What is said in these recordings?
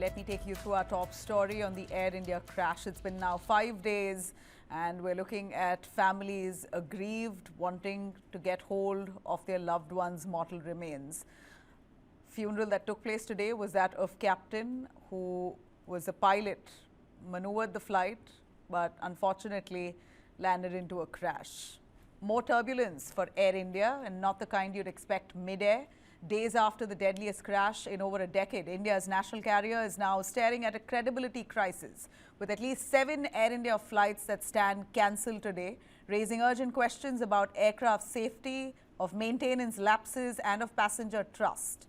Let me take you through our top story on the Air India crash. It's been now 5 days and we're looking at families aggrieved, wanting to get hold of their loved ones' mortal remains. Funeral that took place today was that of captain who was a pilot, maneuvered the flight, but unfortunately landed into a crash. More turbulence for Air India, and not the kind you'd expect mid-air. Days after the deadliest crash in over a decade, India's national carrier is now staring at a credibility crisis, with at least 7 Air India flights that stand cancelled today, raising urgent questions about aircraft safety, of maintenance lapses and of passenger trust.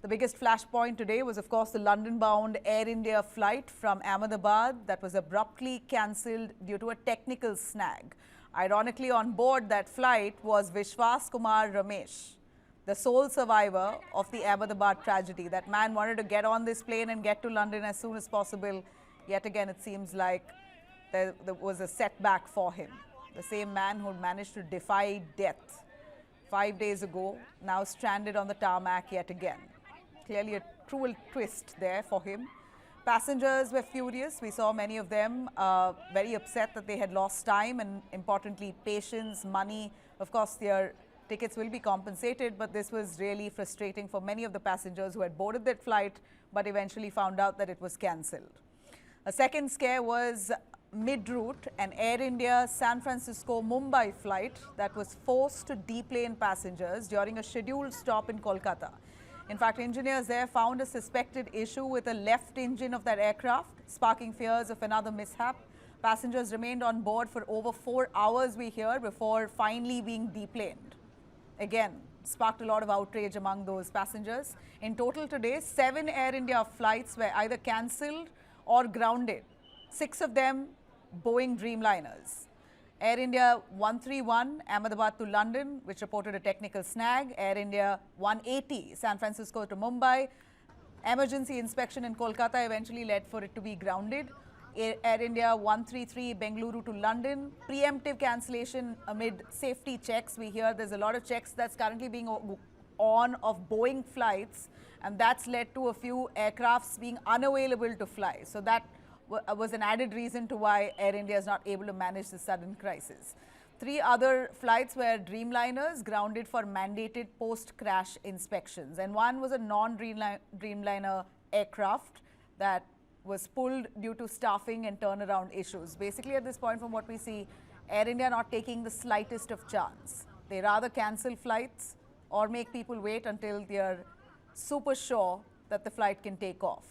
The biggest flashpoint today was, of course, the London-bound Air India flight from Ahmedabad that was abruptly cancelled due to a technical snag. Ironically, on board that flight was Vishwash Kumar Ramesh, the sole survivor of the Ahmedabad tragedy. That man wanted to get on this plane and get to London as soon as possible. Yet again, it seems like there was a setback for him. The same man who managed to defy death 5 days ago, now stranded on the tarmac yet again. Clearly a cruel twist there for him. Passengers were furious. We saw many of them very upset that they had lost time and, importantly, patience, money. Of course, their tickets will be compensated, but this was really frustrating for many of the passengers who had boarded that flight but eventually found out that it was cancelled. A second scare was mid-route, an Air India San Francisco-Mumbai flight that was forced to deplane passengers during a scheduled stop in Kolkata. In fact, engineers there found a suspected issue with the left engine of that aircraft, sparking fears of another mishap. Passengers remained on board for over 4 hours, we hear, before finally being deplaned. Again, sparked a lot of outrage among those passengers. In total today, 7 Air India flights were either cancelled or grounded. 6 of them Boeing Dreamliners. Air India 131 Ahmedabad to London, which reported a technical snag. Air India 180 San Francisco to Mumbai. Emergency inspection in Kolkata eventually led for it to be grounded. Air India 133 Bengaluru to London. Preemptive cancellation amid safety checks. We hear there's a lot of checks that's currently being on of Boeing flights, and that's led to a few aircrafts being unavailable to fly. So that was an added reason to why Air India is not able to manage this sudden crisis. 3 other flights were Dreamliners, grounded for mandated post-crash inspections. And one was a non-Dreamliner aircraft that was pulled due to staffing and turnaround issues. Basically, at this point, from what we see, Air India not taking the slightest of chance. They rather cancel flights or make people wait until they are super sure that the flight can take off.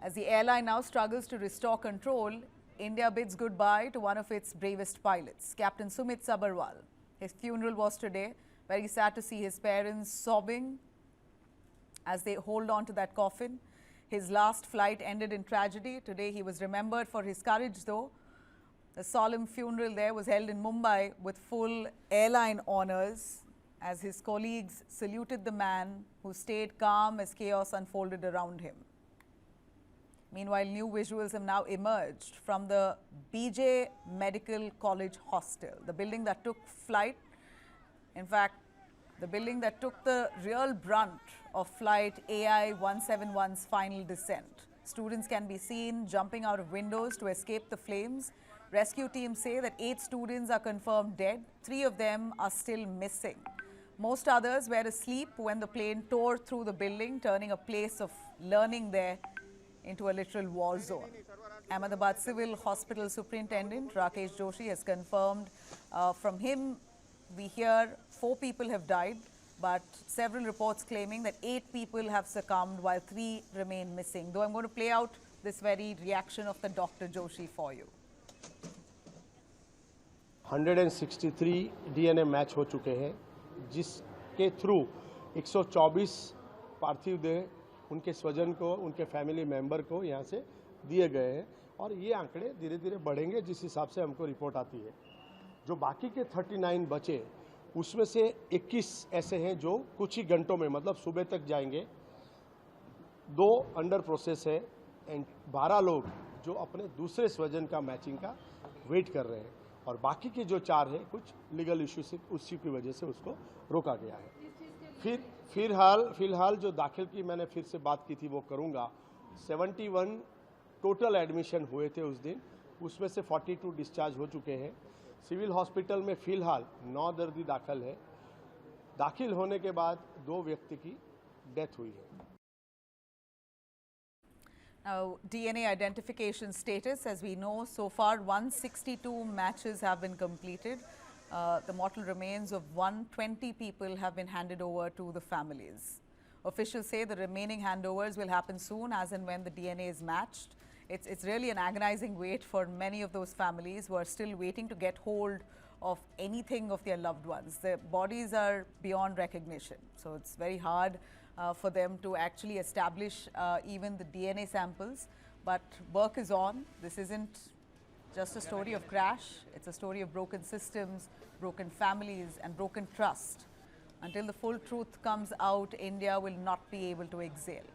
As the airline now struggles to restore control, India bids goodbye to one of its bravest pilots, Captain Sumit Sabharwal. His funeral was today. Very sad to see his parents sobbing as they hold on to that coffin. His last flight ended in tragedy. Today he was remembered for his courage, though. The solemn funeral there was held in Mumbai with full airline honours as his colleagues saluted the man who stayed calm as chaos unfolded around him. Meanwhile, new visuals have now emerged from the BJ Medical College hostel, the building that took flight. In fact, the building that took the real brunt of flight AI171's final descent. Students can be seen jumping out of windows to escape the flames. Rescue teams say that 8 students are confirmed dead. 3 of them are still missing. Most others were asleep when the plane tore through the building, turning a place of learning there into a literal war zone. Ahmedabad Civil Hospital Superintendent Rakesh Joshi has confirmed from him, we hear 4 people have died, but several reports claiming that 8 people have succumbed while 3 remain missing. Though I'm going to play out this very reaction of the Dr. Joshi for you. 163 DNA match हो चुके हैं, जिसके through 124 पार्थिव देह उनके स्वजन को, उनके family member को यहाँ से दिए गए हैं और ये आंकड़े धीरे धीरे बढ़ेंगे जिस हिसाब से हमको रिपोर्ट आती है। जो बाकी के 39 बचे, उसमें से 21 ऐसे हैं जो कुछ ही घंटों में, मतलब सुबह तक जाएंगे। 2 अंडर प्रोसेस है एंड 12 लोग जो अपने दूसरे स्वजन का मैचिंग का वेट कर रहे हैं और बाकी के जो 4 हैं कुछ लीगल इश्यू से उसी की वजह से उसको रोका गया है। फिलहाल जो दाखिल की मैंने फिर से बात की थी वो करूंगा। 71 टोटल एडमिशन हुए थे उस दिन, उसमें से 42 डिस्चार्ज हो चुके हैं। सिविल हॉस्पिटल में फ़िलहाल 9 दर्दी दाखिल है। दाखिल होने के बाद 2 व्यक्ति की डेथ हुई है। Now, DNA identification status, as we know, so far 162 matches have been completed. The mortal remains of 120 people have been handed over to the families. Officials say the remaining handovers will happen soon as and when the DNA is matched. It's really an agonizing wait for many of those families who are still waiting to get hold of anything of their loved ones. Their bodies are beyond recognition, so it's very hard for them to actually establish even the DNA samples. But work is on. This isn't just a story of crash. It's a story of broken systems, broken families, and broken trust. Until the full truth comes out, India will not be able to exhale.